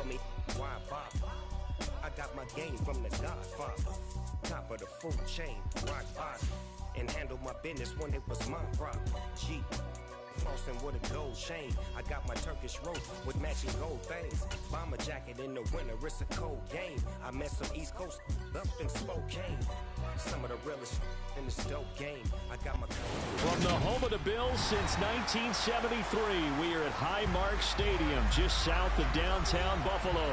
for me, why bother? I got my game from the Godfather. Top of the food chain, rock bottom. And handle my business when it was my problem. G, flossing with a gold chain. I got my Turkish rope with matching gold things. Bomber jacket in the winter, it's a cold game. I met some East Coast up in Spokane. Some of the realest in this dope game. I got my... From the home of the Bills since 1973, we are at Highmark Stadium, just south of downtown Buffalo.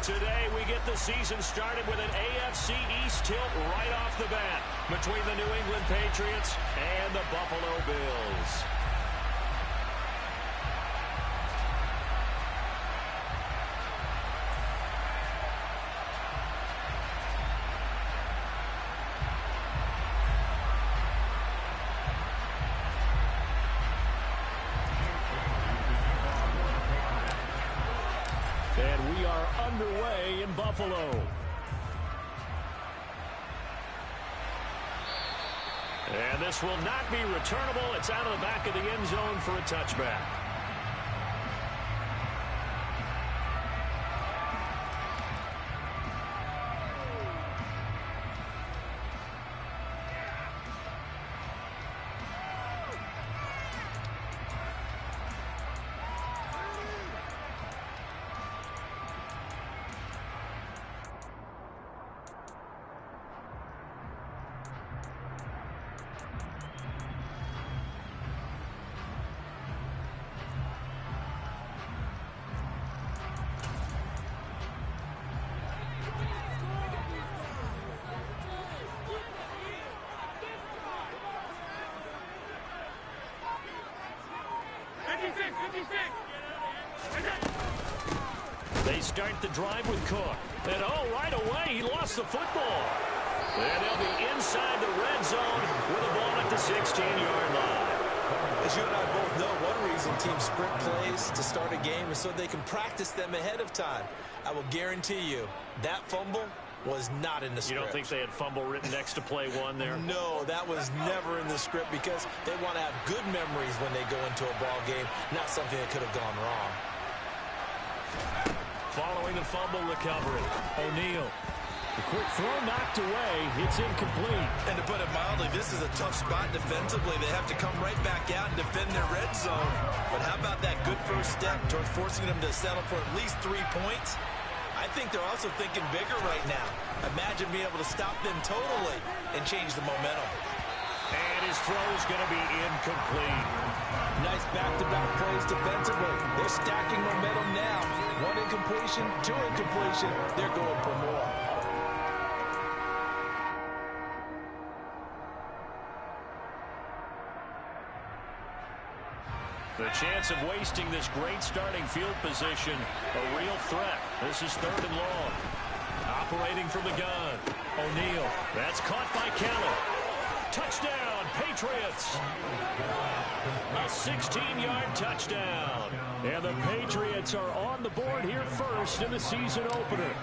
Today, we get the season started with an AFC East tilt right off the bat between the New England Patriots and the Buffalo Bills. And we are underway in Buffalo. And this will not be returnable. It's out of the back of the end zone for a touchback. They start the drive with Cook. And right away, he lost the football. And they'll be inside the red zone with a ball at the 16-yard line. As you and I both know, one reason teams script plays to start a game is so they can practice them ahead of time. I will guarantee you that fumble was not in the script. You don't think they had fumble written next to play one there? No, that was never in the script because they want to have good memories when they go into a ball game, not something that could have gone wrong. Following the fumble recovery, O'Neal. The quick throw knocked away. It's incomplete. And to put it mildly, this is a tough spot defensively. They have to come right back out and defend their red zone. But how about that good first step towards forcing them to settle for at least 3 points? I think they're also thinking bigger right now. Imagine being able to stop them totally and change the momentum. And his throw is going to be incomplete. Nice back-to-back plays defensively. They're stacking momentum now. 1 incompletion, 2 incompletion. They're going for more. The chance of wasting this great starting field position, a real threat. This is 3rd and long. Operating from the gun, O'Neal. That's caught by Keller. Touchdown, Patriots. A 16-yard touchdown. And the Patriots are on the board here first in the season opener.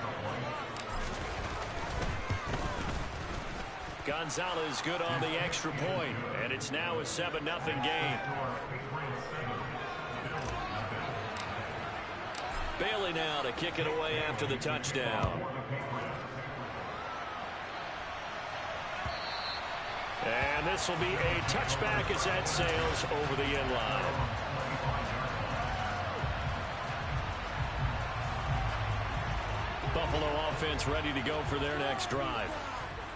Gonzalez good on the extra point, and it's now a 7-0 game. Bailey now to kick it away after the touchdown. And this will be a touchback as that sails over the end line. Buffalo offense ready to go for their next drive.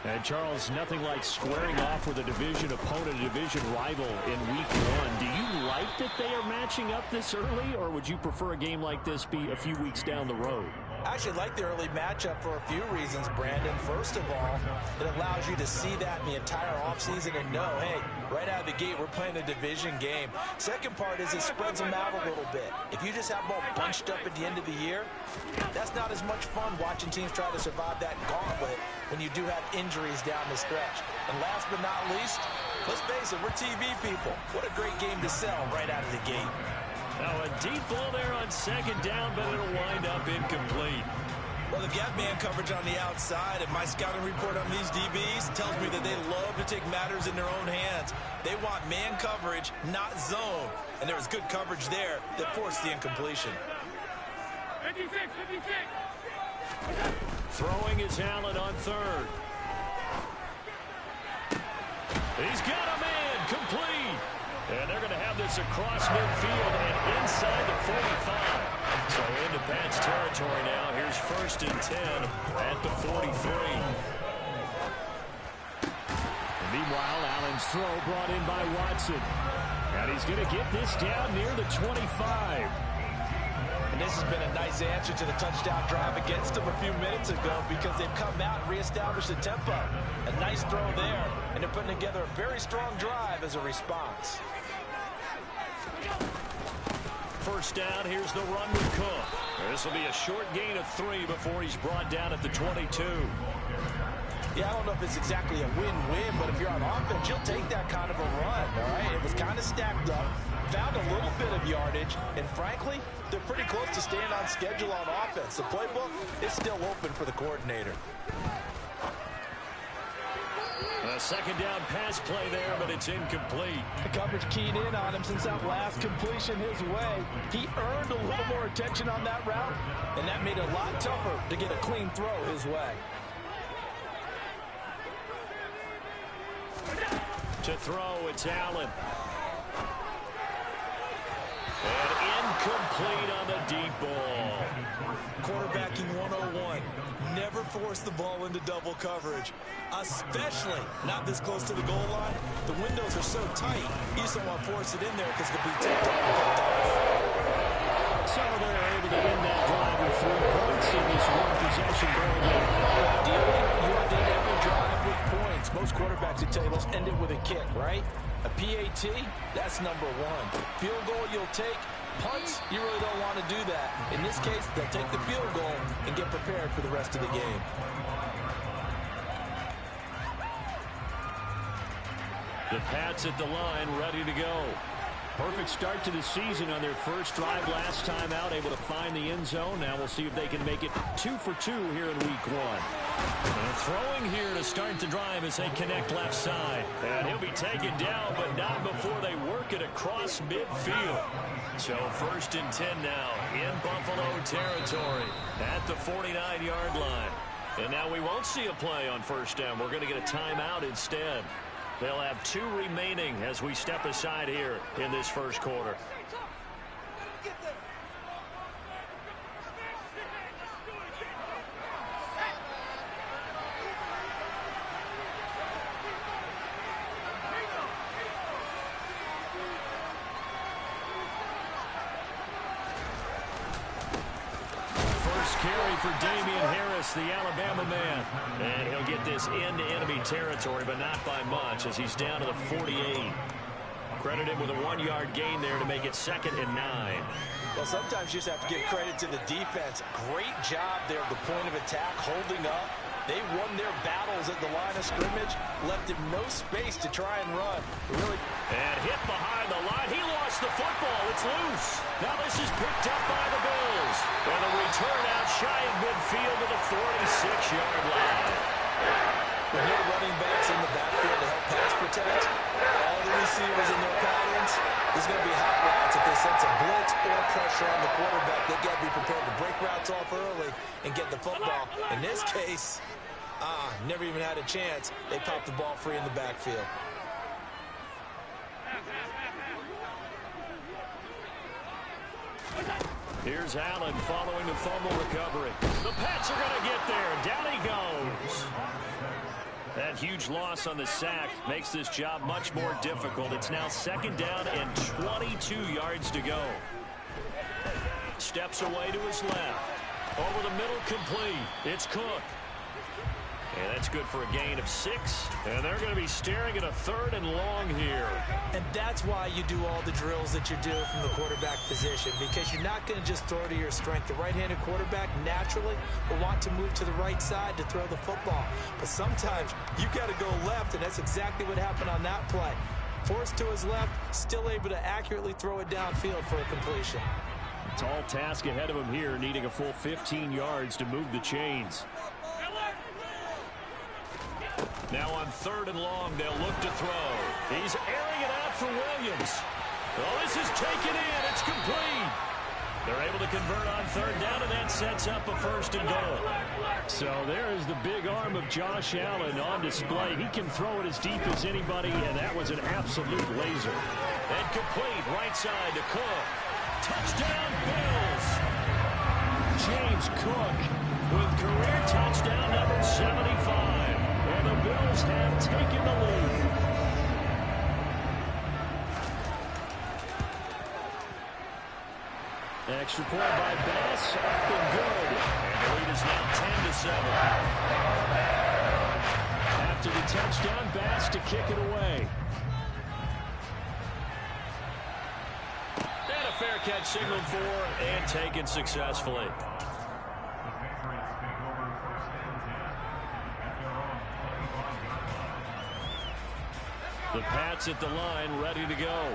And, Charles, nothing like squaring off with a division opponent, a division rival in week 1. Do you like that they are matching up this early, or would you prefer a game like this be a few weeks down the road? I actually like the early matchup for a few reasons, Brandon. First of all, it allows you to see that in the entire offseason and know, hey, right out of the gate, we're playing a division game. Second part is it spreads them out a little bit. If you just have them all bunched up at the end of the year, that's not as much fun watching teams try to survive that gauntlet when you do have injuries down the stretch. And last but not least, let's face it, we're TV people. What a great game to sell right out of the gate. Now a deep ball there on 2nd down, but it'll wind up incomplete. Well, they've got man coverage on the outside, and my scouting report on these DBs tells me that they love to take matters in their own hands. They want man coverage, not zone. And there was good coverage there that forced the incompletion. Throwing is Allen on third. He's got a man complete. And they're going to have this across midfield and inside the 45. So into Pats territory now. Here's 1st and 10 at the 43. And meanwhile, Allen's throw brought in by Watson. And he's going to get this down near the 25. And this has been a nice answer to the touchdown drive against them a few minutes ago because they've come out and reestablished the tempo. A nice throw there, and they're putting together a very strong drive as a response. First down, here's the run with Cook. This will be a short gain of 3 before he's brought down at the 22. Yeah, I don't know if it's exactly a win-win, but if you're on offense, you'll take that kind of a run, all right? It was kind of stacked up, found a little bit of yardage, and frankly, they're pretty close to staying on schedule on offense. The playbook is still open for the coordinator. A second down pass play there, but it's incomplete. The coverage keyed in on him since that last completion his way. He earned a little more attention on that route, and that made it a lot tougher to get a clean throw his way. To throw, it's Allen. And incomplete on the deep ball. Quarterbacking 101. Never force the ball into double coverage, especially not this close to the goal line. The windows are so tight, you just don't want to force it in there because it could be tipped up and picked off. So they're able to win that drive with 3 points in this one-possession ball game. Ideally, you want to end every drive with points. Most quarterbacks would tell you, let's end it with a kick, right? A PAT, that's number 1. Field goal you'll take. Punts, you really don't want to do that. In this case, they'll take the field goal and get prepared for the rest of the game. The Pats at the line, ready to go. Perfect start to the season on their first drive last time out, able to find the end zone. Now we'll see if they can make it 2 for 2 here in week 1. And throwing here to start the drive as they connect left side. And he'll be taken down, but not before they work it across midfield. So 1st and 10 now in Buffalo territory at the 49-yard line. And now we won't see a play on first down. We're going to get a timeout instead. They'll have 2 remaining as we step aside here in this first quarter. Carry for Damian Harris, the Alabama man. And he'll get this into enemy territory, but not by much as he's down to the 48. Credited with a 1-yard gain there to make it 2nd and 9. Well, sometimes you just have to give credit to the defense. Great job there at the point of attack, holding up. They won their battles at the line of scrimmage, left him no space to try and run. Really. And hit behind the line. He lost the football. It's loose. Now this is picked up by the Bills. And a return out shy of midfield to the 46-yard line. When your running backs in the backfield to help pass protect, all the receivers in their patterns, there's going to be hot routes. If they sense a blitz or pressure on the quarterback, they got to be prepared to break routes off early and get the football. In this case, never even had a chance. They popped the ball free in the backfield. Here's Allen following the fumble recovery. The Pats are going to get there. Down he goes. That huge loss on the sack makes this job much more difficult. It's now 2nd down and 22 yards to go. Steps away to his left. Over the middle, complete. It's Cook. And that's good for a gain of 6. And they're going to be staring at a 3rd and long here. And that's why you do all the drills that you do from the quarterback position, because you're not going to just throw to your strength. The right-handed quarterback naturally will want to move to the right side to throw the football. But sometimes you got to go left, and that's exactly what happened on that play. Forced to his left, still able to accurately throw it downfield for a completion. Tall task ahead of him here, needing a full 15 yards to move the chains. Now on 3rd and long, they'll look to throw. He's airing it out for Williams. Oh, this is taken in. It's complete. They're able to convert on third down, and that sets up a first and goal. So there is the big arm of Josh Allen on display. He can throw it as deep as anybody, and that was an absolute laser. And complete right side to Cook. Touchdown, Bills. James Cook With career touchdown number 75. And the Bills have taken the lead. Extra point by Bass, up and good. And the lead is now 10-7. After the touchdown, Bass to kick it away. And a fair catch signaled for and taken successfully. The Pats at the line, ready to go.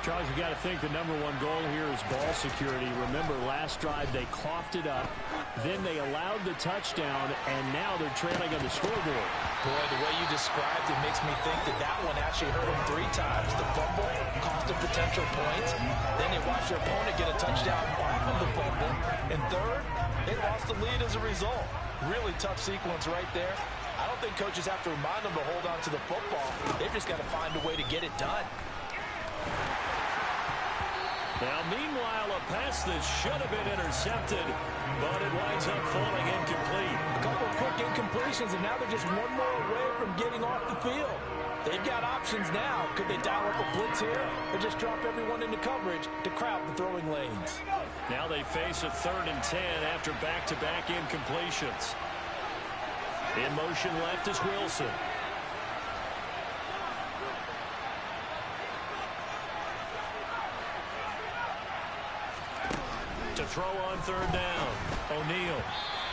Charles, you got to think the #1 goal here is ball security. Remember, last drive they coughed it up, then they allowed the touchdown, and now they're trailing on the scoreboard. Boy, the way you described it makes me think that one actually hurt them 3 times. The fumble cost them potential points. Then they watched their opponent get a touchdown off of the fumble. And third, they lost the lead as a result. Really tough sequence right there. I don't think coaches have to remind them to hold on to the football. They've just got to find a way to get it done. Now, meanwhile, a pass that should have been intercepted, but it winds up falling incomplete. A couple of quick incompletions, and now they're just one more away from getting off the field. They've got options now. Could they dial up a blitz here or just drop everyone into coverage to crowd the throwing lanes? Now they face a 3rd and 10 after back-to-back incompletions. In motion left is Wilson. To throw on 3rd down. O'Neal.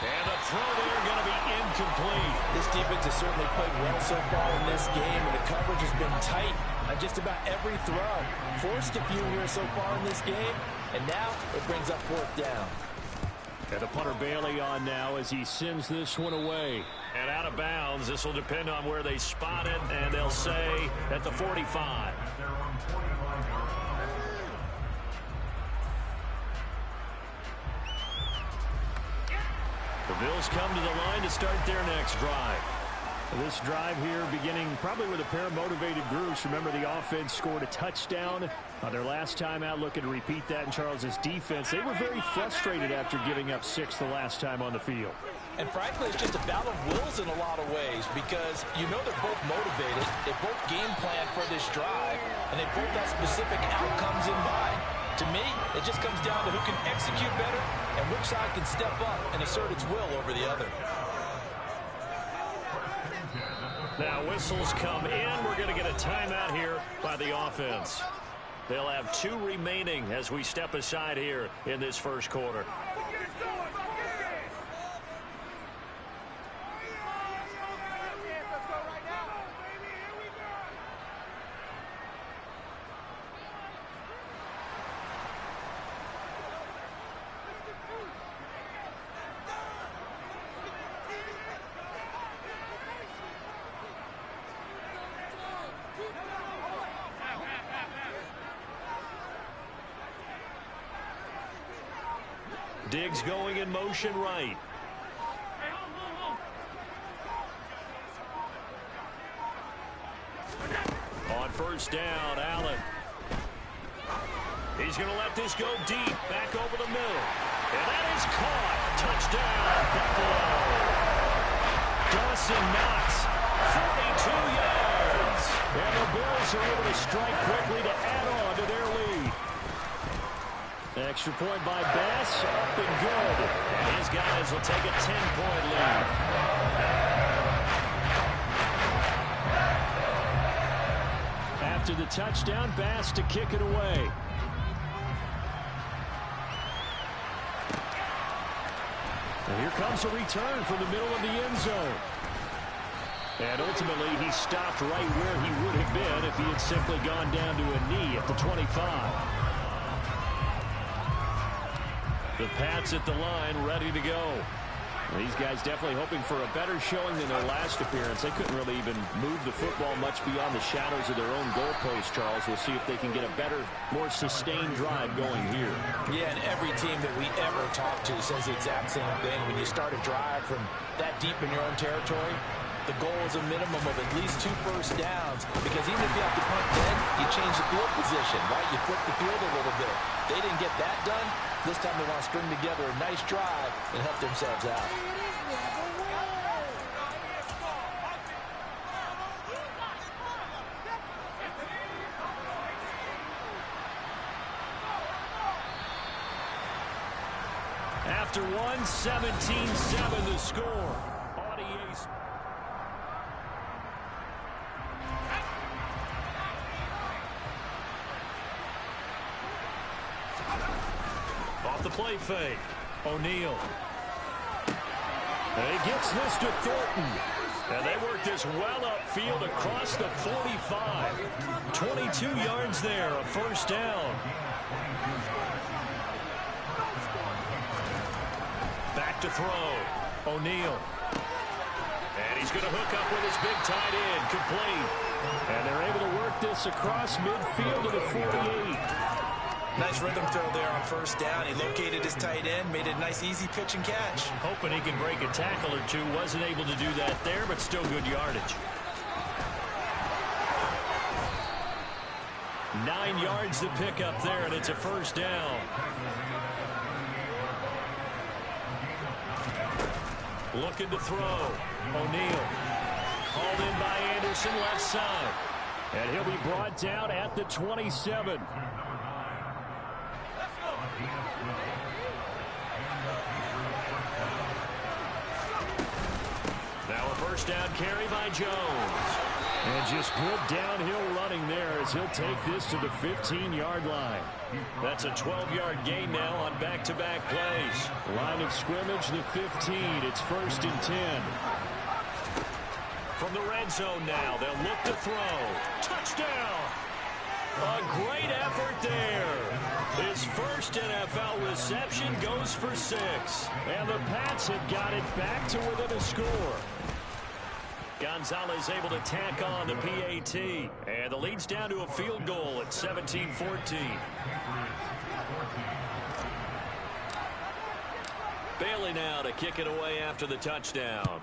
And a throw there going to be incomplete. This defense has certainly played well so far in this game, and the coverage has been tight on just about every throw. Forced a few here so far in this game, and now it brings up 4th down. And the punter Bailey on now as he sends this one away. And out of bounds. This will depend on where they spot it, and they'll say at the 45. The Bills come to the line to start their next drive. This drive here beginning probably with a pair of motivated groups. Remember, the offense scored a touchdown on their last time out. Looking to repeat that in Charles's defense. They were very frustrated after giving up 6 the last time on the field. And frankly, it's just a battle of wills in a lot of ways because you know they're both motivated. They both game plan for this drive, and they both have specific outcomes in mind. To me, it just comes down to who can execute better and which side can step up and assert its will over the other. Now whistles come in. We're going to get a timeout here by the offense. They'll have 2 remaining as we step aside here in this first quarter. Diggs going in motion right. On 1st down, Allen. He's going to let this go deep, back over the middle. And that is caught. Touchdown, Buffalo. Dawson Knox, 42 yards. And the Bills are able to strike quickly to add on to their lead. Extra point by Bass, up and good. And these guys will take a 10-point lead. After the touchdown, Bass to kick it away. And here comes a return from the middle of the end zone. And ultimately, he stopped right where he would have been if he had simply gone down to a knee at the 25. The Pats at the line, ready to go. These guys definitely hoping for a better showing than their last appearance. They couldn't really even move the football much beyond the shadows of their own goalpost, Charles. We'll see if they can get a better, more sustained drive going here. Yeah, and every team that we ever talk to says the exact same thing. When you start a drive from that deep in your own territory, the goal is a minimum of at least 2 first downs, because even if you have to punt then, you change the field position, right? You flip the field a little bit. They didn't get that done. This time they want to string together a nice drive and help themselves out. After one, 17-7 the score. Off the play fake. O'Neal. And he gets this to Thornton. And they work this well upfield across the 45. 22 yards there, a first down. Back to throw. O'Neal. And he's going to hook up with his big tight end. Complete. And they're able to work this across midfield to the 48. Nice rhythm throw there on first down. He located his tight end, made a nice easy pitch and catch. Hoping he can break a tackle or two. Wasn't able to do that there, but still good yardage. 9 yards to pick up there, and it's a first down. Looking to throw. O'Neal. Hauled in by Anderson, left side. And he'll be brought down at the 27. Now a first down carry by Jones. And just good downhill running there as he'll take this to the 15-yard line. That's a 12-yard gain now on back-to-back plays. Line of scrimmage, the 15. It's 1st and 10. From the red zone now, they'll look to throw. Touchdown! A great effort there. His first NFL reception goes for 6. And the Pats have got it back to within a score. Gonzalez able to tack on the PAT. And the lead's down to a field goal at 17-14. Bailey now to kick it away after the touchdown.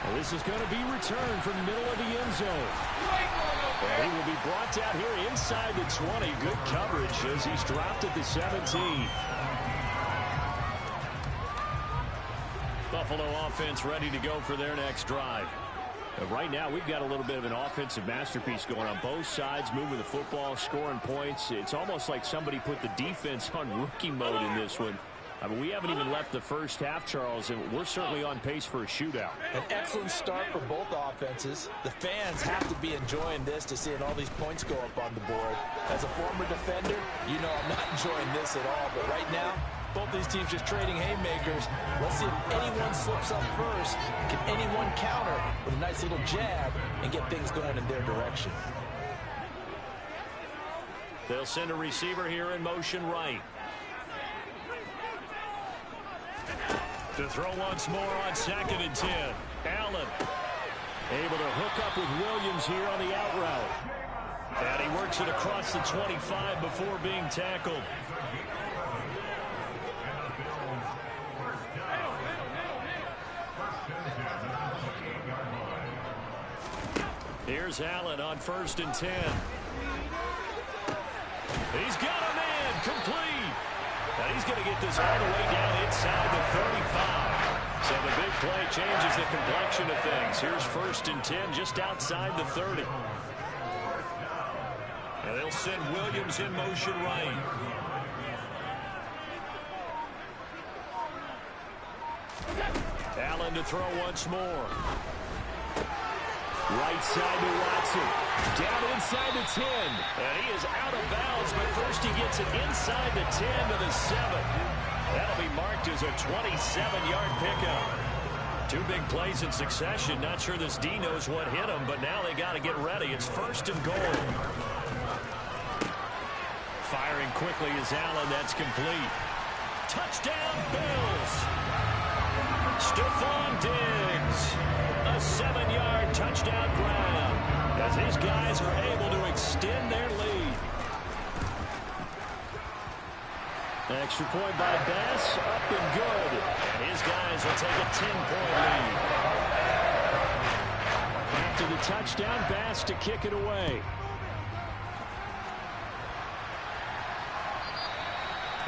Well, this is going to be returned from the middle of the end zone. And he will be brought down here inside the 20. Good coverage as he's dropped at the 17. Buffalo offense ready to go for their next drive. Right now, we've got a little bit of an offensive masterpiece going on both sides, moving the football, scoring points. It's almost like somebody put the defense on rookie mode in this one. I mean, we haven't even left the first half, Charles, and we're certainly on pace for a shootout. An excellent start for both offenses. The fans have to be enjoying this to seeing all these points go up on the board. As a former defender, you know I'm not enjoying this at all, but right now, both these teams just trading haymakers. Let's see if anyone slips up first. Can anyone counter with a nice little jab and get things going in their direction? They'll send a receiver here in motion right. To throw once more on 2nd and 10. Allen able to hook up with Williams here on the out route. And he works it across the 25 before being tackled. Here's Allen on 1st and 10. He's got a man complete. And he's going to get this all the way down inside the 35. So the big play changes the complexion of things. Here's 1st and 10 just outside the 30. And they'll send Williams in motion right. Allen to throw once more. Right side to Watson. Down inside the 10. And he is out of bounds, but first he gets it inside the 10 to the 7. That'll be marked as a 27-yard pickup. 2 big plays in succession. Not sure this D knows what hit him, but now they got to get ready. It's 1st and goal. Firing quickly as Allen. That's complete. Touchdown, Bills. Stephon Diggs. A 7-yard touchdown grab as his guys are able to extend their lead. Extra point by Bass, up and good. His guys will take a 10-point lead. After the touchdown, Bass to kick it away.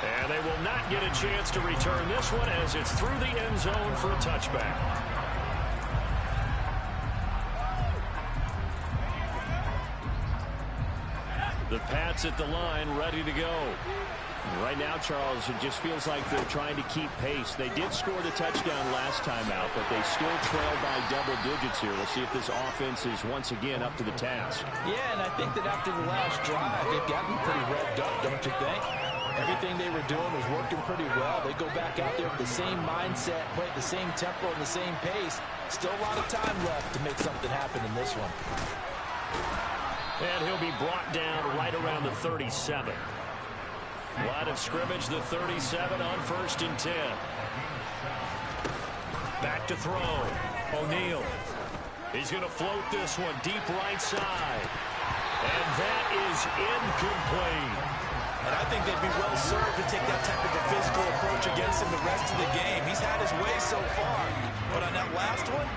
And they will not get a chance to return this one as it's through the end zone for a touchback. The Pats at the line, ready to go. Right now, Charles, it just feels like they're trying to keep pace. They did score the touchdown last time out, but they still trail by double digits here. We'll see if this offense is once again up to the task. Yeah, and I think that after the last drive, they've gotten pretty revved up, don't you think? Everything they were doing was working pretty well. They go back out there with the same mindset, play at the same tempo and the same pace. Still a lot of time left to make something happen in this one. And he'll be brought down right around the 37. Line of scrimmage, the 37 on 1st and 10. Back to throw. O'Neal. He's going to float this one deep right side. And that is incomplete. And I think they'd be well served to take that type of a physical approach against him the rest of the game. He's had his way so far. But on that last one,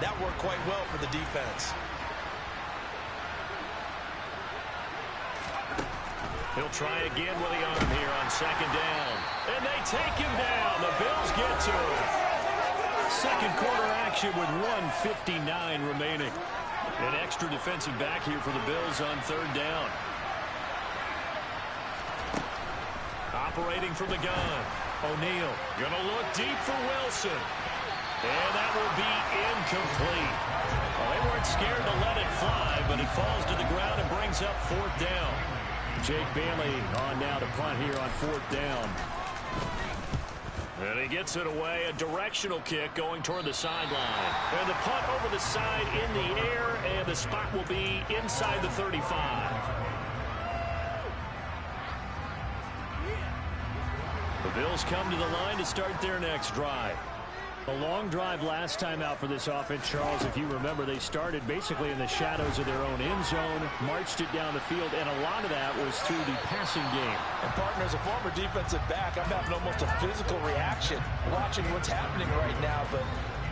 that worked quite well for the defense. He'll try again with the arm here on 2nd down. And they take him down. The Bills get to him. Second quarter action with 1:59 remaining. An extra defensive back here for the Bills on 3rd down. Operating from the gun. O'Neal going to look deep for Wilson. And that will be incomplete. Well, they weren't scared to let it fly, but it falls to the ground and brings up 4th down. Jake Bailey on now to punt here on 4th down. And he gets it away. A directional kick going toward the sideline. And the punt over the side in the air, and the spot will be inside the 35. The Bills come to the line to start their next drive. A long drive last time out for this offense, Charles. If you remember, they started basically in the shadows of their own end zone, marched it down the field, and a lot of that was through the passing game. And partner, as a former defensive back, I'm having almost a physical reaction watching what's happening right now. But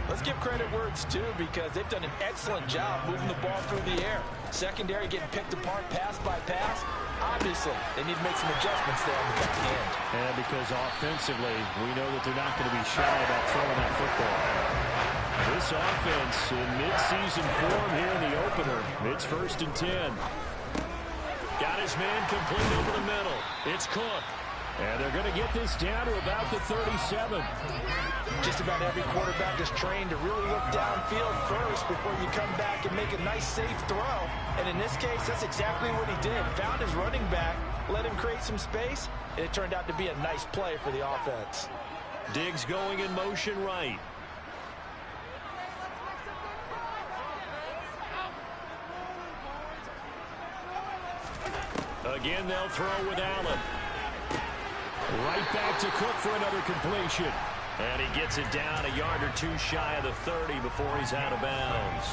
let's give credit where it's due, because they've done an excellent job moving the ball through the air. Secondary getting picked apart pass by pass. Obviously, they need to make some adjustments there on the back end. And because offensively, we know that they're not going to be shy about throwing that football. This offense in mid-season form here in the opener. It's 1st and 10. Got his man complete over the middle. It's Cook. And they're going to get this down to about the 37. Just about every quarterback is trained to really look downfield first before you come back and make a nice, safe throw. And in this case, that's exactly what he did. Found his running back, let him create some space, and it turned out to be a nice play for the offense. Diggs going in motion right. Again, they'll throw with Allen. Right back to Cook for another completion. And he gets it down a yard or two shy of the 30 before he's out of bounds.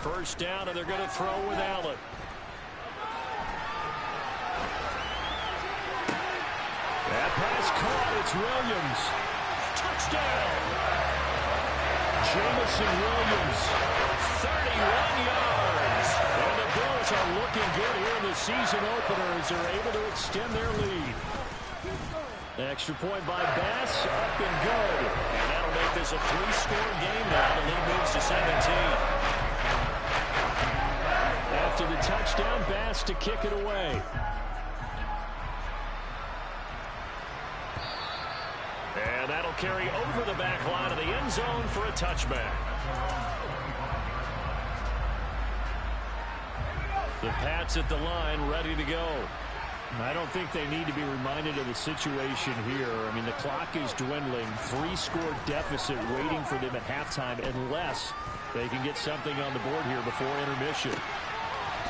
First down, and they're going to throw with Allen. That pass caught. It's Williams. Touchdown! Jamison Williams, 31 yards. And the Bills are looking good here in the season opener as they're able to extend their lead. Extra point by Bass, up and good. And that'll make this a 3-score game now. The lead moves to 17. After the touchdown, Bass to kick it away. And that'll carry over the back line of the end zone for a touchback. The Pats at the line, ready to go. I don't think they need to be reminded of the situation here. I mean, the clock is dwindling. 3-score deficit waiting for them at halftime unless they can get something on the board here before intermission.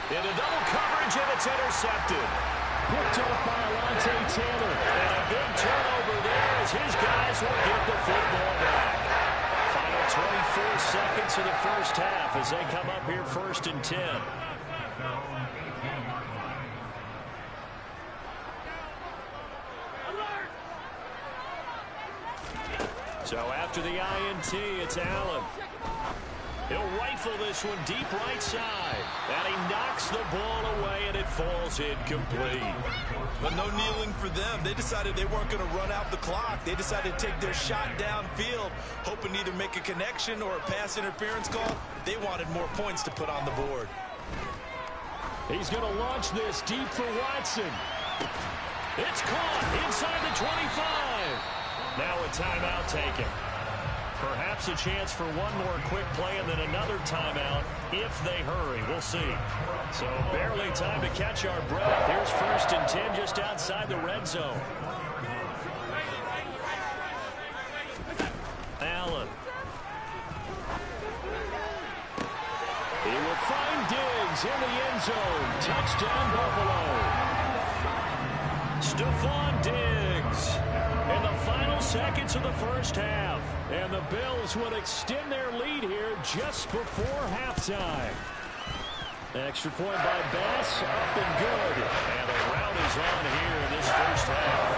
Into double coverage, and it's intercepted. Picked up by Alontae Taylor. And a big turnover there as his guys will get the football back. Final 24 seconds of the first half as they come up here 1st and 10. So after the INT, it's Allen. He'll rifle this one deep right side. And he knocks the ball away, and it falls incomplete. But no kneeling for them. They decided they weren't going to run out the clock. They decided to take their shot downfield, hoping to either make a connection or a pass interference call. They wanted more points to put on the board. He's going to launch this deep for Watson. It's caught inside the 25. Now a timeout taken. Perhaps a chance for one more quick play and then another timeout if they hurry. We'll see. So barely time to catch our breath. Here's 1st and 10 just outside the red zone. Allen. He will find Diggs in the end zone. Touchdown, Buffalo. Stephon Diggs in the final seconds of the first half. And the Bills will extend their lead here just before halftime. Extra point by Bass, up and good. And the round is on here in this first half.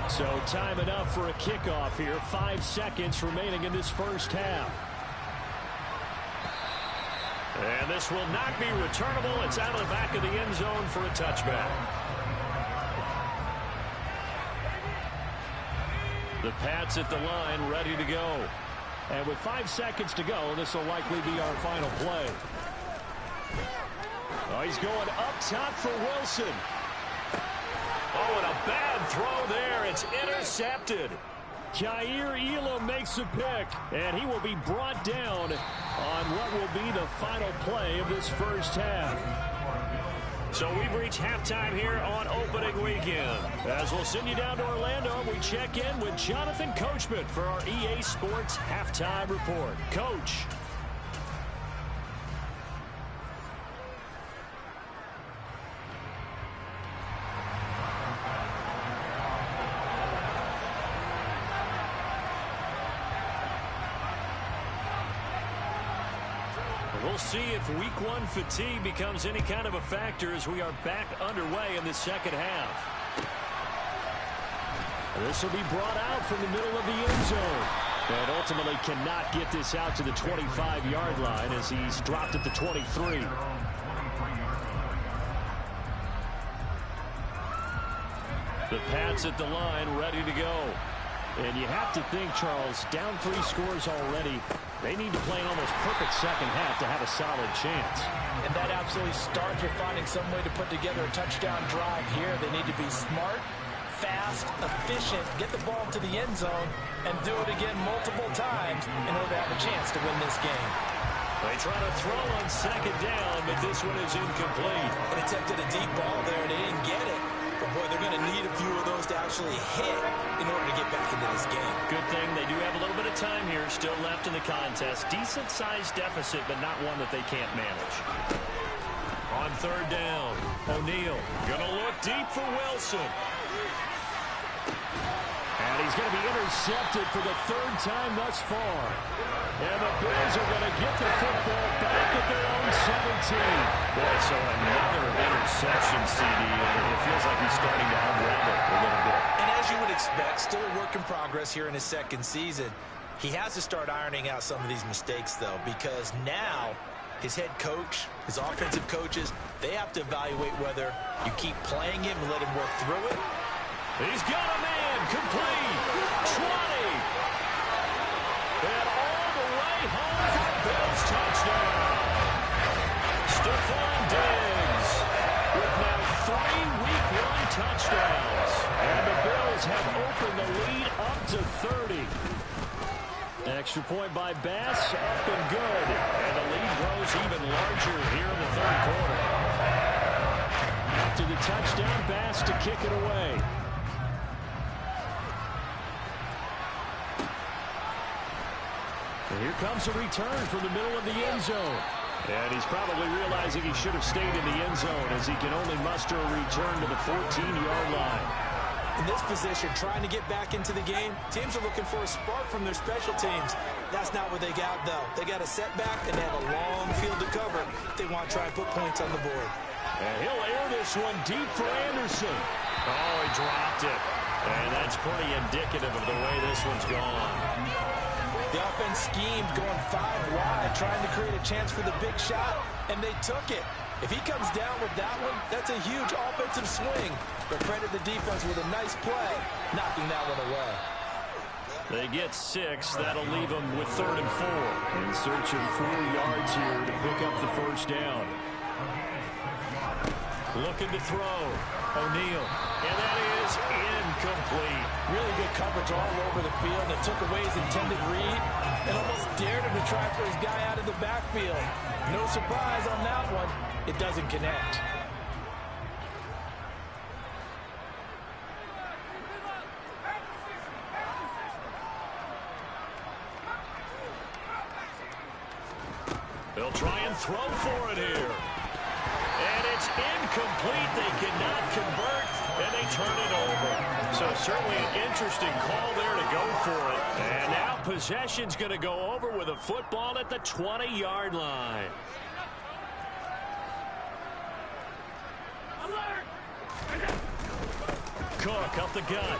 So time enough for a kickoff here. 5 seconds remaining in this first half. And this will not be returnable. It's out of the back of the end zone for a touchback. The Pats at the line, ready to go. And with 5 seconds to go, this will likely be our final play. Oh, he's going up top for Wilson. Oh, and a bad throw there. It's intercepted. Jair Elam makes a pick, and he will be brought down on what will be the final play of this first half. So we've reached halftime here on opening weekend. As we'll send you down to Orlando, we check in with Jonathan Coachman for our EA Sports Halftime Report. Coach. We'll see if week 1 fatigue becomes any kind of a factor as we are back underway in the second half. This will be brought out from the middle of the end zone. And ultimately cannot get this out to the 25-yard line as he's dropped at the 23. The Pats at the line, ready to go. And you have to think, Charles, down 3 scores already. They need to play an almost perfect second half to have a solid chance. And that absolutely starts with finding some way to put together a touchdown drive here. They need to be smart, fast, efficient, get the ball to the end zone, and do it again multiple times in order to have a chance to win this game. They try to throw on second down, but this one is incomplete. They attempted a deep ball there, and they didn't get it. But, boy, they're going to need a few of those to actually hit in order to get back into this game. Good thing they do have a little bit of time here still left in the contest. Decent-sized deficit, but not one that they can't manage. On third down, O'Neal going to look deep for Wilson. And he's going to be intercepted for the 3rd time thus far. And the Bills are going to get the football back at their own 17. Boy, so another interception, CD. It feels like he's starting to unravel a little bit. And as you would expect, still a work in progress here in his second season. He has to start ironing out some of these mistakes, though, because now his head coach, his offensive coaches, they have to evaluate whether you keep playing him and let him work through it. He's got a man, complete, 20. And all the way home for a Bills touchdown. Stephon Diggs with now 3 week 1 touchdowns. And the Bills have opened the lead up to 30. Extra point by Bass, up and good. And the lead grows even larger here in the third quarter. After the touchdown, Bass to kick it away. And here comes a return from the middle of the end zone. And he's probably realizing he should have stayed in the end zone as he can only muster a return to the 14-yard line. In this position, trying to get back into the game, teams are looking for a spark from their special teams. That's not what they got, though. They got a setback, and they have a long field to cover if they want to try and put points on the board. And he'll air this one deep for Anderson. Oh, he dropped it. And that's pretty indicative of the way this one's gone. The offense schemed, going 5 wide, trying to create a chance for the big shot, and they took it. If he comes down with that one, that's a huge offensive swing. But credit the defense with a nice play, knocking that one away. They get 6. That'll leave them with 3rd and 4. In search of 4 yards here to pick up the first down. Looking to throw. O'Neal. And that is incomplete. Really good coverage all over the field. It took away his intended read and almost dared him to try for his guy out of the backfield. No surprise on that one. It doesn't connect. They'll try and throw for it here. And it's incomplete. They cannot convert, and they turn it over. So certainly an interesting call there to go for it. And now possession's going to go over with a football at the 20-yard line. Cook up the gut.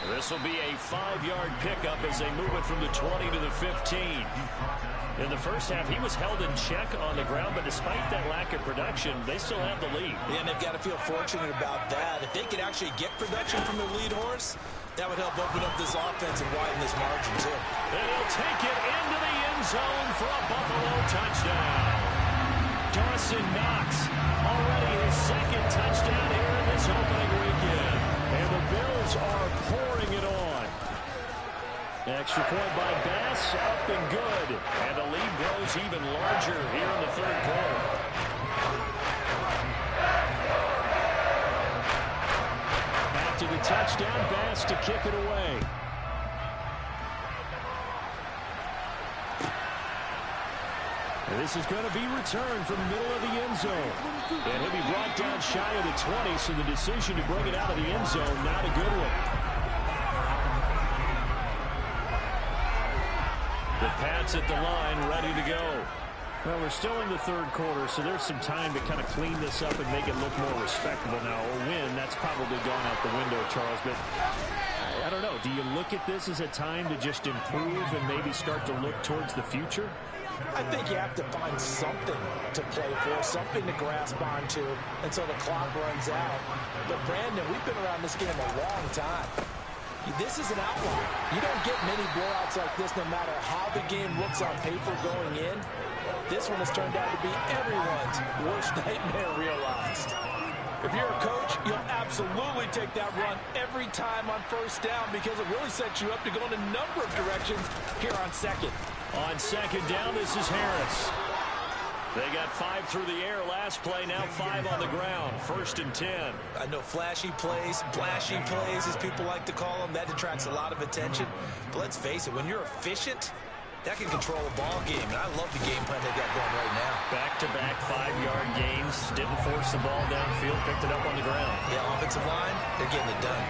This will be a 5-yard pickup as they move it from the 20 to the 15. In the first half, he was held in check on the ground, but despite that lack of production, they still have the lead. Yeah, and they've got to feel fortunate about that. If they could actually get production from their lead horse, that would help open up this offense and widen this margin, too. And he'll take it into the end zone for a Buffalo touchdown. Dawson Knox, already his 2nd touchdown here in this opening weekend. And the Bills are pouring it on. Extra point by Bass, up and good. And the lead grows even larger here in the third quarter. After the touchdown, Bass to kick it away. And this is going to be returned from the middle of the end zone. And he'll be brought down shy of the 20, so the decision to bring it out of the end zone, not a good one. The Pats at the line, ready to go. Well, we're still in the third quarter, so there's some time to kind of clean this up and make it look more respectable now. A win, that's probably gone out the window, Charles. But I don't know. Do you look at this as a time to just improve and maybe start to look towards the future? I think you have to find something to play for, something to grasp onto until the clock runs out. But, Brandon, we've been around this game a long time. This is an outlier. You don't get many blowouts like this no matter how the game looks on paper going in. This one has turned out to be everyone's worst nightmare realized. If you're a coach, you'll absolutely take that run every time on first down because it really sets you up to go in a number of directions here on second. On second down, this is Harris. They got 5 through the air last play, now 5 on the ground. 1st and 10. I know flashy plays, flashy plays, as people like to call them, that attracts a lot of attention. But let's face it, when you're efficient, that can control a ball game. And I love the game plan they got going right now. Back-to-back 5-yard gains. Didn't force the ball downfield, picked it up on the ground. Yeah, offensive line, they're getting it done.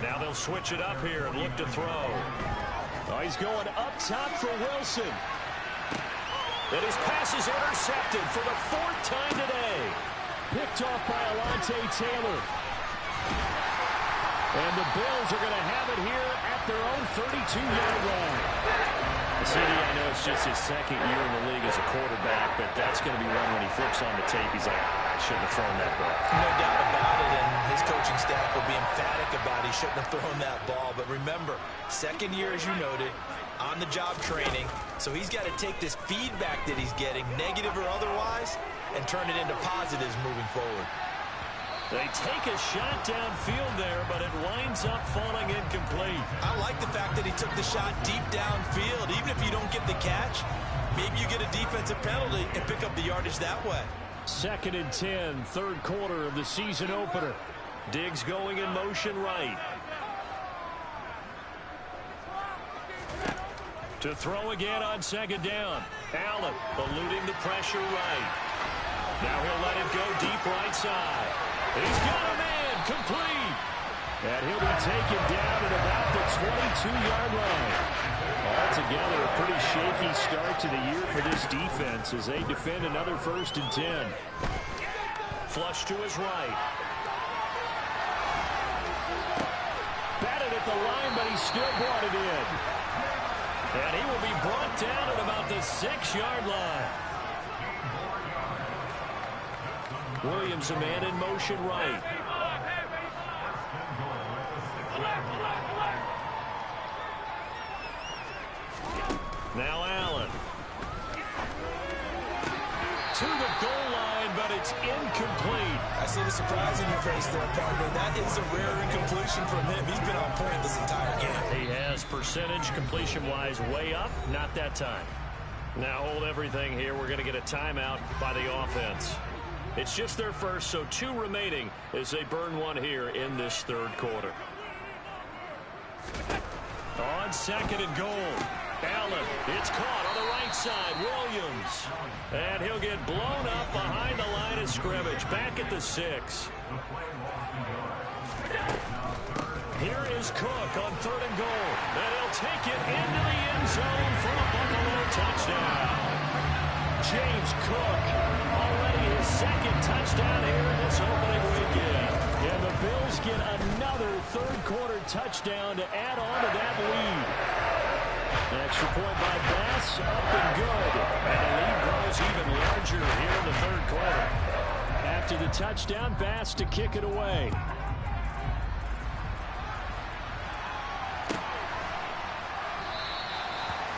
Now they'll switch it up here and look to throw. Oh, he's going up top for Wilson. And his pass is intercepted for the 4th time today. Picked off by Alontae Taylor. And the Bills are going to have it here at their own 32-yard line. CD, I know it's just his 2nd year in the league as a quarterback, but that's going to be one when he flips on the tape. He's like, I shouldn't have thrown that ball. No doubt about it, and his coaching staff will be emphatic about he shouldn't have thrown that ball. But remember, 2nd year, as you noted, on-the-job training. So he's got to take this feedback that he's getting, negative or otherwise, and turn it into positives moving forward. They take a shot downfield there, but it winds up falling incomplete. I like the fact that he took the shot deep downfield. Even if you don't get the catch, maybe you get a defensive penalty and pick up the yardage that way. 2nd and 10, third quarter of the season opener. Diggs going in motion right. To throw again on 2nd down. Allen eluding the pressure right. Now he'll let it go deep right side. He's got a man complete. And he'll be taken down at about the 22-yard line. Altogether, a pretty shaky start to the year for this defense as they defend another 1st and 10. Flush to his right. Batted at the line, but he still brought it in. And he will be brought down at about the 6-yard line. Williams, a man in motion right. Now Allen. To the goal line, but it's incomplete. I see the surprise in your face there, partner. That is a rare incompletion from him. He's been on point this entire game. He has percentage completion-wise way up. Not that time. Now hold everything here. We're going to get a timeout by the offense. It's just their first, so 2 remaining as they burn 1 here in this third quarter. On 2nd and goal. Allen, it's caught on the right side. Williams. And he'll get blown up behind the line of scrimmage. Back at the 6. Here is Cook on 3rd and goal. And he'll take it into the end zone for a Buffalo touchdown. James Cook, already his 2nd touchdown here in this opening weekend. And the Bills get another third quarter touchdown to add on to that lead. Extra point by Bass, up and good. And the lead grows even larger here in the third quarter. After the touchdown, Bass to kick it away.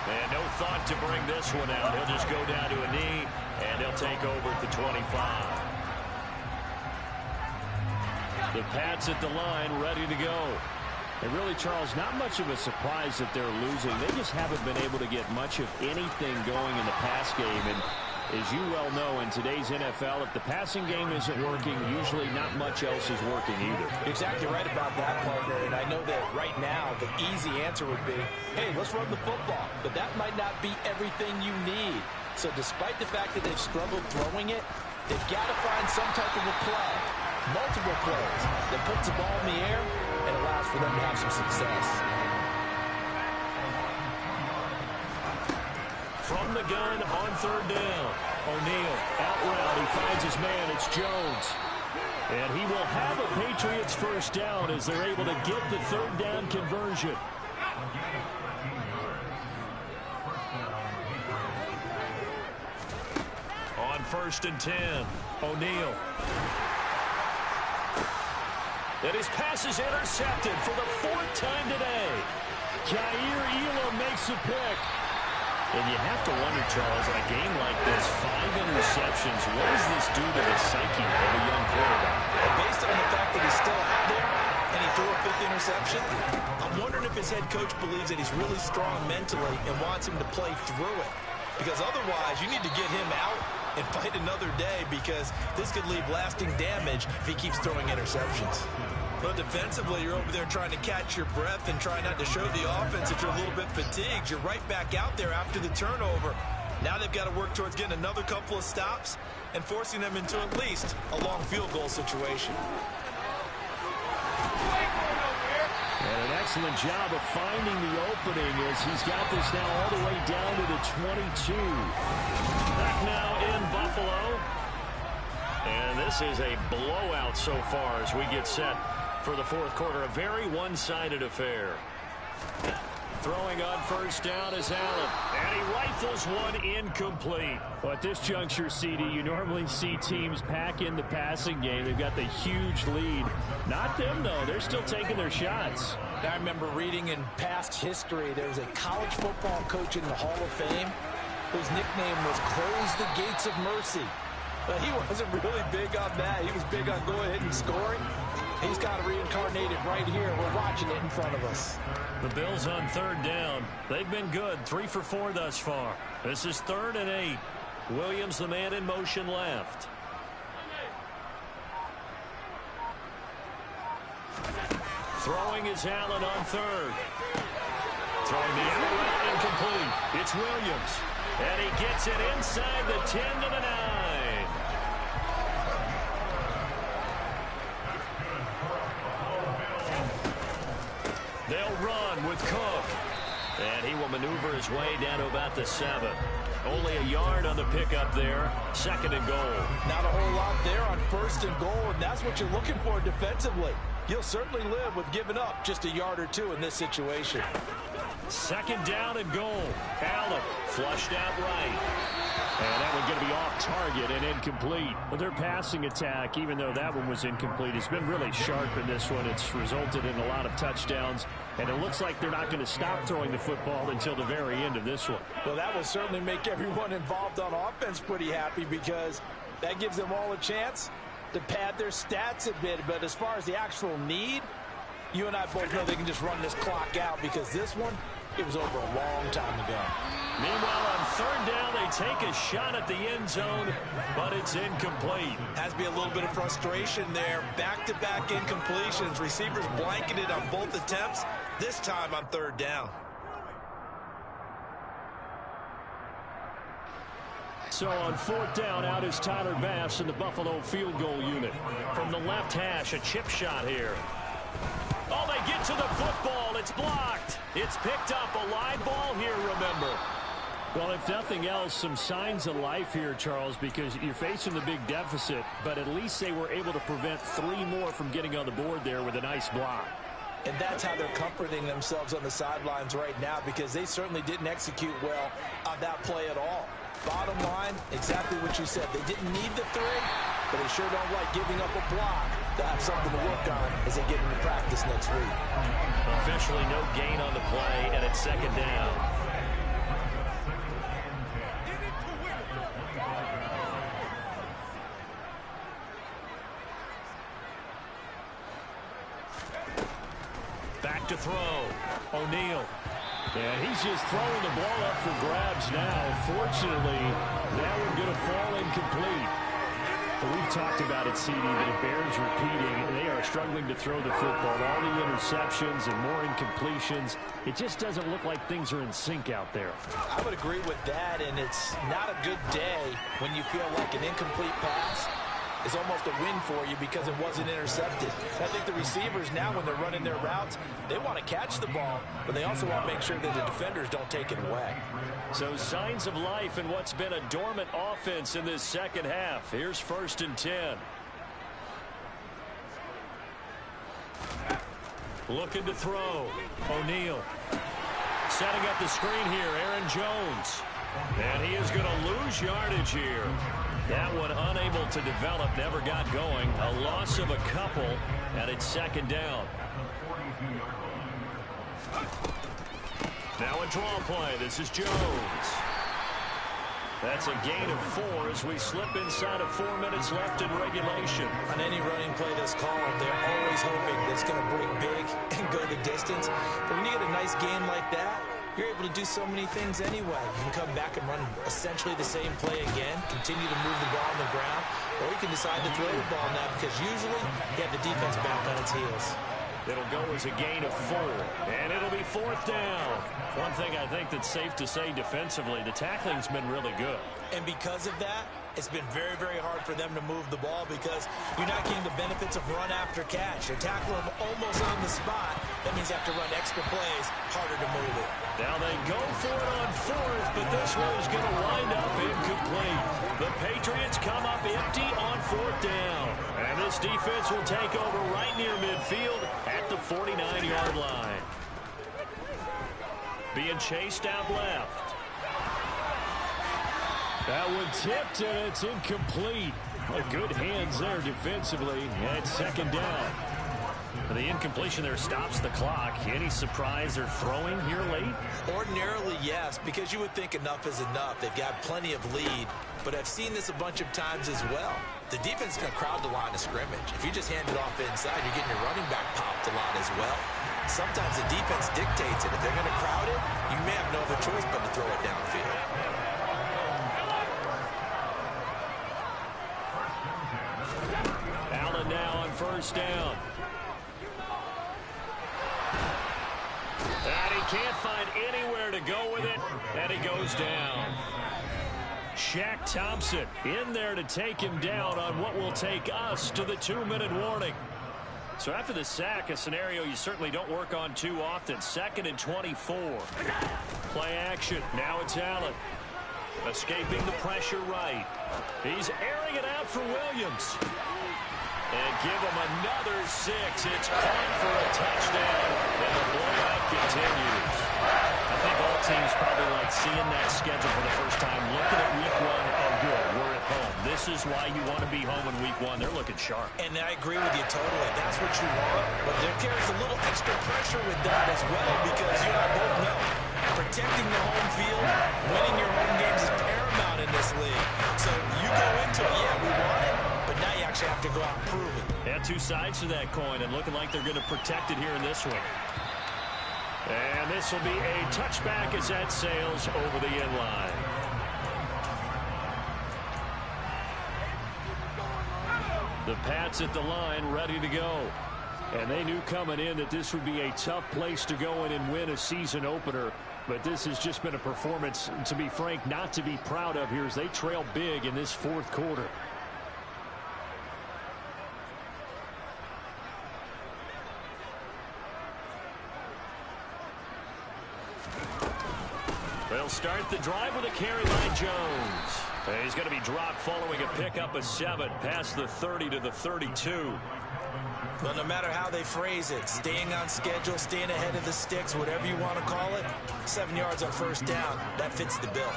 And no thought to bring this one out. He'll just go down to a knee, and he'll take over at the 25. The Pats at the line, ready to go. And really, Charles, not much of a surprise that they're losing. They just haven't been able to get much of anything going in the pass game. And as you well know, in today's NFL, if the passing game isn't working, usually not much else is working either. Exactly right about that, partner. And I know that right now the easy answer would be, hey, let's run the football. But that might not be everything you need. So despite the fact that they've struggled throwing it, they've got to find some type of a play, multiple plays, that puts the ball in the air and allows for them to have some success. From the gun on 3rd down. O'Neal out route. He finds his man. It's Jones. And he will have a Patriots first down as they're able to get the 3rd down conversion. On 1st and 10. O'Neal. And his pass is intercepted for the 4th time today. Jair Elam makes a pick. And you have to wonder, Charles, in a game like this, 5 interceptions, what does this do to the psyche of a young quarterback? Based on the fact that he's still out there and he threw a 5th interception, I'm wondering if his head coach believes that he's really strong mentally and wants him to play through it. Because otherwise, you need to get him out and fight another day, because this could leave lasting damage if he keeps throwing interceptions. But defensively, you're over there trying to catch your breath and try not to show the offense that you're a little bit fatigued. You're right back out there after the turnover. Now they've got to work towards getting another couple of stops and forcing them into at least a long field goal situation. And an excellent job of finding the opening as he's got this now all the way down to the 22. Back now in Buffalo. And this is a blowout so far as we get set for the 4th quarter. A very one-sided affair. Throwing on 1st down is Allen. And he rifles one incomplete. Well, at this juncture, CD, you normally see teams pack in the passing game. They've got the huge lead. Not them, though. They're still taking their shots. I remember reading in past history, there was a college football coach in the Hall of Fame whose nickname was Close the Gates of Mercy. But he wasn't really big on that. He was big on going ahead and scoring. He's got to reincarnate it right here. We're watching it in front of us. The Bills on third down. They've been good, 3 for 4 thus far. This is 3rd and 8. Williams, the man in motion left. Throwing is Allen on 3rd. Throwing the other way, incomplete. It's Williams. And he gets it inside the 10 to the 9. They'll run with Cook. And he will maneuver his way down to about the 7. Only a yard on the pickup there. 2nd and goal. Not a whole lot there on 1st and goal, and that's what you're looking for defensively. You'll certainly live with giving up just a yard or 2 in this situation. 2nd down and goal. Allen flushed out right. And that one going to be off target and incomplete. Well, their passing attack, even though that one was incomplete, has been really sharp in this one. It's resulted in a lot of touchdowns, and it looks like they're not going to stop throwing the football until the very end of this one. Well, that will certainly make everyone involved on offense pretty happy, because that gives them all a chance to pad their stats a bit. But as far as the actual need, you and I both know they can just run this clock out, because this one, it was over a long time ago. Meanwhile, on 3rd down, they take a shot at the end zone, but it's incomplete. Has to be a little bit of frustration there. Back-to-back incompletions. Receivers blanketed on both attempts, this time on 3rd down. So on 4th down, out is Tyler Bass in the Buffalo field goal unit. From the left hash, a chip shot here. Oh, they get to the football. It's blocked. It's picked up. A live ball here, remember. Well, if nothing else, some signs of life here, Charles, because you're facing the big deficit, but at least they were able to prevent 3 more from getting on the board there with a nice block. And that's how they're comforting themselves on the sidelines right now, because they certainly didn't execute well on that play at all. Bottom line, exactly what you said. They didn't need the 3, but they sure don't like giving up a block. They'll have something to work on as they get into practice next week. Officially no gain on the play, and it's 2nd down. Back to throw. O'Neal. And he's just throwing the ball up for grabs now. Fortunately, that one going to fall incomplete. But we've talked about it, CD, but it bears repeating. They are struggling to throw the football. All the interceptions and more incompletions. It just doesn't look like things are in sync out there. I would agree with that, and it's not a good day when you feel like an incomplete pass is almost a win for you because it wasn't intercepted. I think the receivers now, when they're running their routes, they want to catch the ball, but they also want to make sure that the defenders don't take it away. So signs of life in what's been a dormant offense in this 2nd half. Here's 1st and 10. Looking to throw. O'Neal. Setting up the screen here, Aaron Jones. And he is going to lose yardage here. That one unable to develop, never got going. A loss of a couple, and it's 2nd down. Now a draw play. This is Jones. That's a gain of 4 as we slip inside of 4 minutes left in regulation. On any running play that's called, they're always hoping that it's going to break big and go the distance. But when you get a nice game like that, you're able to do so many things anyway. You can come back and run essentially the same play again, continue to move the ball on the ground, or you can decide to throw the ball now because usually you have the defense back on its heels. It'll go as a gain of 4, and it'll be 4th down. One thing I think that's safe to say defensively, the tackling's been really good. And because of that, it's been very, very hard for them to move the ball because you're not getting the benefits of run after catch. They tackle them almost on the spot. That means you have to run extra plays, harder to move it. Now they go for it on 4th, but this one is going to wind up incomplete. The Patriots come up empty on 4th down. And this defense will take over right near midfield at the 49-yard line. Being chased out left. That one tipped, and it's incomplete. Good hands there defensively, and 2nd down. The incompletion there stops the clock. Any surprise they're throwing here late? Ordinarily, yes, because you would think enough is enough. They've got plenty of lead, but I've seen this a bunch of times as well. The defense is going to crowd the line of scrimmage. If you just hand it off inside, you're getting your running back popped a lot as well. Sometimes the defense dictates it. If they're going to crowd it, you may have no other choice but to throw it downfield. Allen now on first down. And he can't find anywhere to go with it, and he goes down. Shaq Thompson in there to take him down on what will take us to the 2-minute warning. So after the sack, a scenario you certainly don't work on too often. 2nd and 24. Play action. Now it's Allen. Escaping the pressure right. He's airing it out for Williams. And give him another 6. It's caught for a touchdown. And the blowout continues. I think all teams probably like seeing that schedule for the first time. Looking at week 1, oh good, we're at home. This is why you want to be home in week 1. They're looking sharp. And I agree with you totally. That's what you want. But there carries a little extra pressure with that as well, because you and I both know protecting the home field, winning your home games is paramount in this league. So you go into it, yeah, we want it, but now you actually have to go out and prove it. Yeah, two sides to that coin, and looking like they're going to protect it here in this one. And this will be a touchback as that sails over the end line. The Pats at the line, ready to go. And they knew coming in that this would be a tough place to go in and win a season opener. But this has just been a performance, to be frank, not to be proud of here as they trail big in this 4th quarter. They'll start the drive with a carry by Jones. He's going to be dropped following a pickup of 7 past the 30 to the 32. Well, no matter how they phrase it, staying on schedule, staying ahead of the sticks, whatever you want to call it, 7 yards on first down, that fits the bill.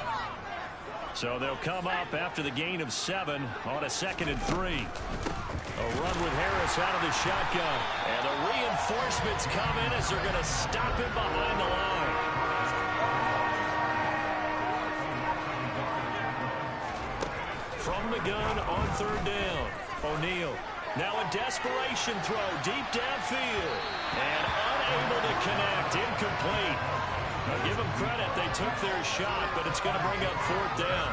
So they'll come up after the gain of 7 on a 2nd and 3. A run with Harris out of the shotgun. And the reinforcements come in as they're going to stop him behind the line. From the gun on 3rd down. O'Neal. Now a desperation throw deep downfield. And unable to connect. Incomplete. Now give them credit. They took their shot, but it's going to bring up 4th down.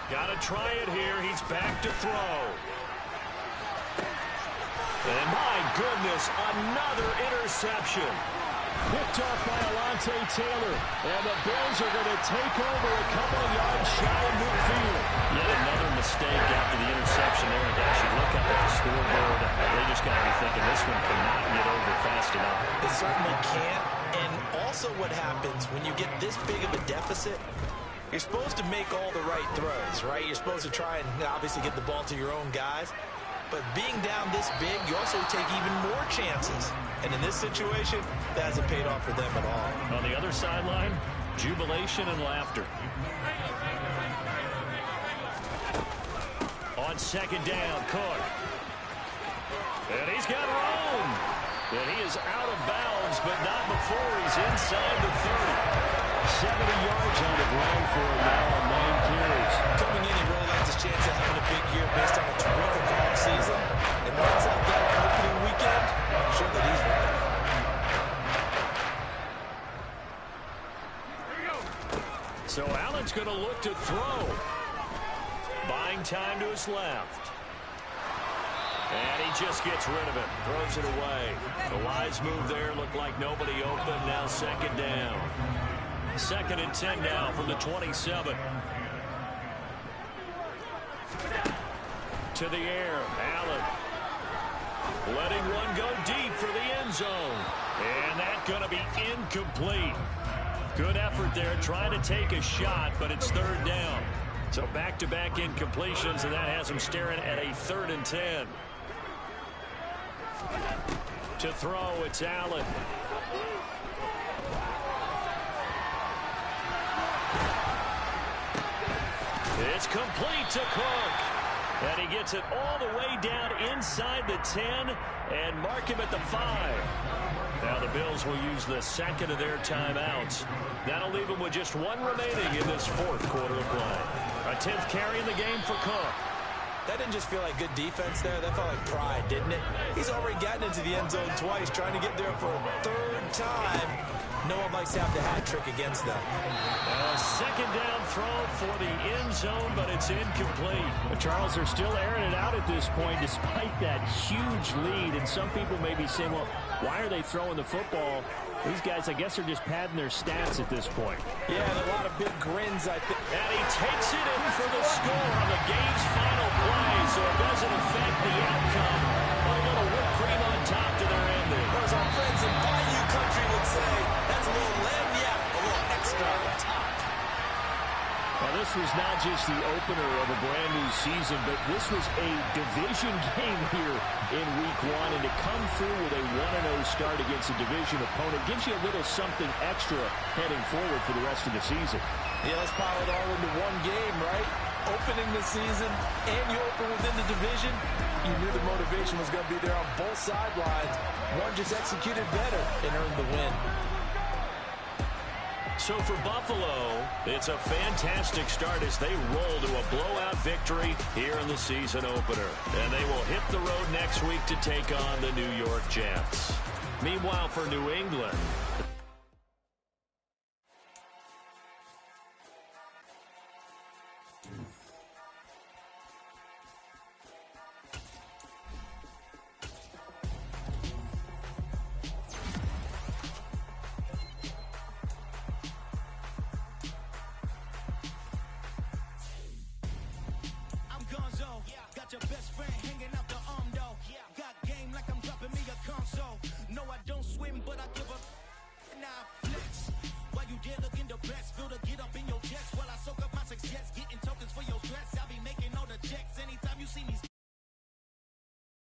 Got to try it here. He's back to throw. And my goodness, another interception. Picked off by Alontae Taylor. And the Bills are going to take over a couple of yards shy of midfield. Yet another mistake after the interception there. And as you look up at the scoreboard, they just got to be thinking this one cannot get over fast enough. It certainly can't. And also what happens when you get this big of a deficit, you're supposed to make all the right throws, right? You're supposed to try and obviously get the ball to your own guys. But being down this big, you also take even more chances. And in this situation, that hasn't paid off for them at all. On the other sideline, jubilation and laughter. On 2nd down, Cook. And he's got room. And he is out of bounds, but not before he's inside the 30. 70 yards on the ground for him now on 9 carries. Coming in, he really likes his chance of having a big year based on a terrific offseason. And runs out there on opening weekend, I'm sure that he's right. So Allen's going to look to throw. Buying time to his left. And he just gets rid of it. Throws it away. The wise move there. Looked like nobody open. Now 2nd down. 2nd and 10 now from the 27. To the air. Allen. Letting one go deep for the end zone. And that's going to be incomplete. Good effort there, trying to take a shot, but it's 3rd down. So back-to-back incompletions, and that has him staring at a 3rd and 10. To throw, it's Allen. It's complete to Cook. And he gets it all the way down inside the 10 and mark him at the 5. Now the Bills will use the second of their timeouts. That'll leave them with just one remaining in this fourth quarter of play. A 10th carry in the game for Cook. That didn't just feel like good defense there. That felt like pride, didn't it? He's already gotten into the end zone twice, trying to get there for a third time. No one likes to have the hat trick against them. A second down throw for the end zone, but it's incomplete. The Charles are still airing it out at this point despite that huge lead. And some people may be saying, well, why are they throwing the football? These guys, I guess, are just padding their stats at this point. Yeah, and a lot of big grins, I think. And he takes it in for the score on the game's final play, so it doesn't affect the outcome. A little whipped cream on top to their ending. Or as our friends in Bayou Country would say, that's a little lagniappe, a little extra on top. Now, this was not just the opener of a brand-new season, but this was a division game here in Week 1. And to come through with a 1-0 start against a division opponent gives you a little something extra heading forward for the rest of the season. Yeah, let's pile it all into one game, right? Opening the season, and you open within the division. You knew the motivation was going to be there on both sidelines. One just executed better and earned the win. So for Buffalo, it's a fantastic start as they roll to a blowout victory here in the season opener. And they will hit the road next week to take on the New York Jets. Meanwhile, for New England,